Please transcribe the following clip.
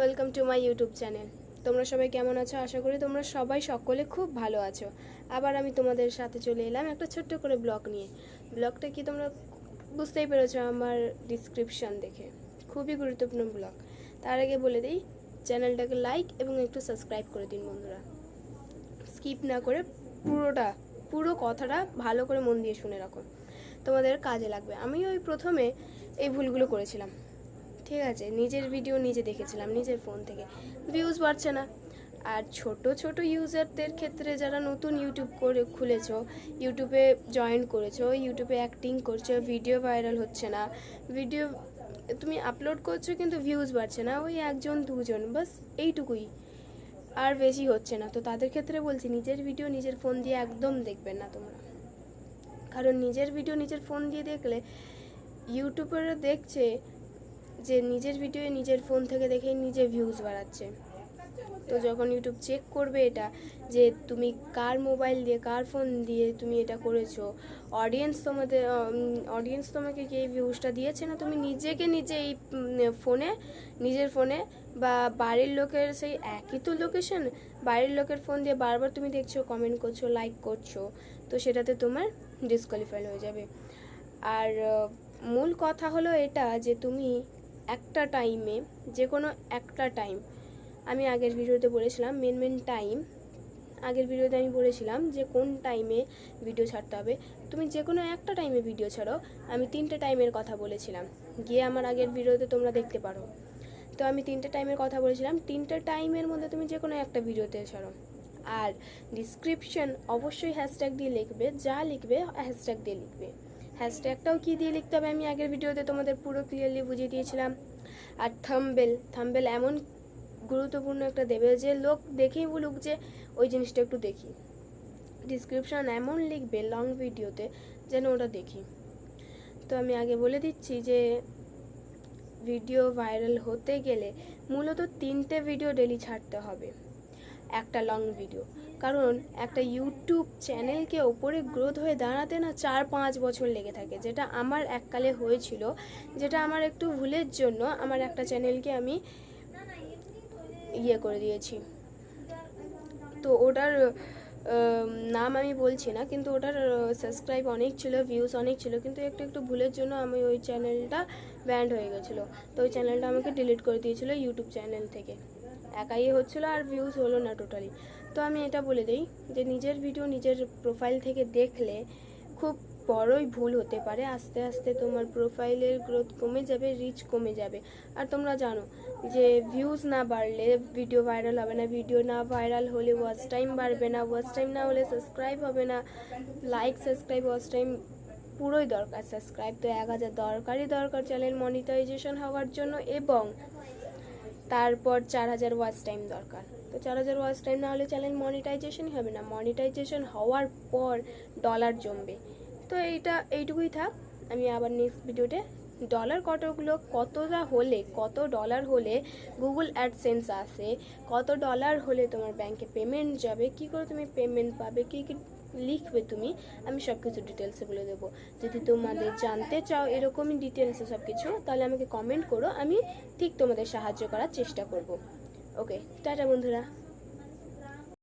Welcome to my YouTube channel. তোমরা সবাই কেমন আছো? আশা করি তোমরা সবাই সকলে খুব ভালো আছো। আবার আমি তোমাদের সাথে চলে এলাম একটা ছোট্ট করে ব্লগ নিয়ে। ব্লগটা কি তোমরা বুঝতেই পেরেছো আমার ডিসক্রিপশন দেখে, খুবই গুরুত্বপূর্ণ ব্লগ। তার আগে বলে দিই, চ্যানেলটাকে লাইক এবং একটু সাবস্ক্রাইব করে দিন বন্ধুরা। স্কিপ না করে পুরো কথাটা ভালো করে মন দিয়ে শুনে রাখো, তোমাদের কাজে লাগবে। আমি ওই প্রথমে এই ভুলগুলো করেছিলাম, ঠিক আছে? নিজের ভিডিও নিজে দেখেছিলাম নিজের ফোন থেকে, ভিউজ বাড়ছে না। আর ছোট ইউজারদের ক্ষেত্রে, যারা নতুন ইউটিউব করে খুলেছো, ইউটিউবে জয়েন করেছো, ইউটিউবে অ্যাক্টিং করছো, ভিডিও ভাইরাল হচ্ছে না, ভিডিও তুমি আপলোড করছো কিন্তু ভিউজ বাড়ছে না, ওই একজন দুজন বাস, এইটুকুই, আর বেশি হচ্ছে না। তো তাদের ক্ষেত্রে বলছি, নিজের ভিডিও নিজের ফোন দিয়ে একদম দেখবেন না তোমরা। কারণ নিজের ভিডিও নিজের ফোন দিয়ে দেখলে ইউটিউবাররা দেখছে যে নিজের ভিডিও নিজের ফোন থেকে দেখেই নিজে ভিউজ বাড়াচ্ছে। তো যখন ইউটিউব চেক করবে এটা, যে তুমি কার মোবাইল দিয়ে, কার ফোন দিয়ে তুমি এটা করেছো, অডিয়েন্স তোমাকে কি এই ভিউজটা দিয়েছে না, তুমি নিজেকে নিজে এই নিজের ফোনে বা বাড়ির লোকের সেই একই তো লোকেশন, বাড়ির লোকের ফোন দিয়ে বারবার তুমি দেখছো, কমেন্ট করছো, লাইক করছো, তো সেটাতে তোমার ডিসকোয়ালিফাই হয়ে যাবে। আর মূল কথা হলো এটা, যে তুমি একটা টাইমে, যে কোনো একটা টাইম, আমি আগের ভিডিওতে বলেছিলাম মেন টাইম, আগের ভিডিওতে আমি বলেছিলাম যে কোন টাইমে ভিডিও ছাড়তে হবে। তুমি যে কোনো একটা টাইমে ভিডিও ছাড়ো। আমি 3টে টাইমের কথা বলেছিলাম, গিয়ে আমার আগের ভিডিওতে তোমরা দেখতে পারো। তো আমি 3টে টাইমের কথা বলেছিলাম, 3টে টাইমের মধ্যে তুমি যে কোনো একটা ভিডিওতে ছাড়ো। আর ডিসক্রিপশন অবশ্যই হ্যাশট্যাগ দিয়ে লিখবে, যা লিখবে হ্যাশট্যাগ দিয়ে লিখবে। হ্যাশট্যাগটাও কী দিয়ে লিখতে হবে আমি আগের ভিডিওতে তোমাদের পুরো ক্লিয়ারলি বুঝিয়ে দিয়েছিলাম। আর থাম্বনেল এমন গুরুত্বপূর্ণ একটা দেবে যে লোক দেখেই বলুক যে ওই জিনিসটা একটু দেখি। ডিসক্রিপশন এমন লিখবে লং ভিডিওতে যেন ওটা দেখি। তো আমি আগে বলে দিচ্ছি যে ভিডিও ভাইরাল হতে গেলে মূলত 3টে ভিডিও ডেলি ছাড়তে হবে, একটা লং ভিডিও। কারণ একটা ইউটিউব চ্যানেলকে ওপরে গ্রোথ হয়ে দাঁড়াতে না 4-5 বছর লেগে থাকে, যেটা আমার এককালে হয়েছিল, যেটা আমার একটু ভুলের জন্য আমার একটা চ্যানেলকে আমি করে দিয়েছি। তো ওটার নাম আমি বলছি না, কিন্তু ওটার সাবস্ক্রাইব অনেক ছিল, ভিউজ অনেক ছিল, কিন্তু একটু ভুলের জন্য আমি ওই চ্যানেলটা ব্যান্ড হয়ে গেছিলো। তো ওই চ্যানেলটা আমাকে ডিলিট করে দিয়েছিলো ইউটিউব চ্যানেল থেকে। একাই হচ্ছিলো আর ভিউজ হলো না টোটালি। তো আমি এটা বলে দিই যে নিজের ভিডিও নিজের প্রোফাইল থেকে দেখলে খুব বড়ই ভুল হতে পারে। আস্তে আস্তে তোমার প্রোফাইলের গ্রোথ কমে যাবে, রিচ কমে যাবে। আর তোমরা জানো যে ভিউজ না বাড়লে ভিডিও ভাইরাল হবে না, ভিডিও না ভাইরাল হলে ওয়াচ টাইম বাড়বে না, ওয়াচ টাইম না হলে সাবস্ক্রাইব হবে না। লাইক, সাবস্ক্রাইব, ওয়াচ টাইম পুরোই দরকার। সাবস্ক্রাইব তো 1000 দরকার চ্যানেল মনিটাইজেশন হওয়ার জন্য, এবং তারপর 4000 ওয়াচ টাইম দরকার। তো 4000 ওয়াচ টাইম না হলে চ্যানেল মনিটাইজেশনই হবে না। মনিটাইজেশন হওয়ার পর ডলার জমবে। তো এইটুকুই থাক। আমি আবার নেক্সট ভিডিওতে কত ডলার হলে গুগল অ্যাডসেন্স আসে, কত ডলার হলে তোমার ব্যাংকে পেমেন্ট যাবে, কি করে তুমি পেমেন্ট পাবে, কি লিখবে তুমি, আমি সব কিছু ডিটেলসে বলে দেবো। যদি তোমাদের জানতে চাও এরকমই ডিটেলসে সব কিছু, তাহলে আমাকে কমেন্ট করো, আমি ঠিক তোমাদের সাহায্য করার চেষ্টা করব। ওকে, টাটা বন্ধুরা।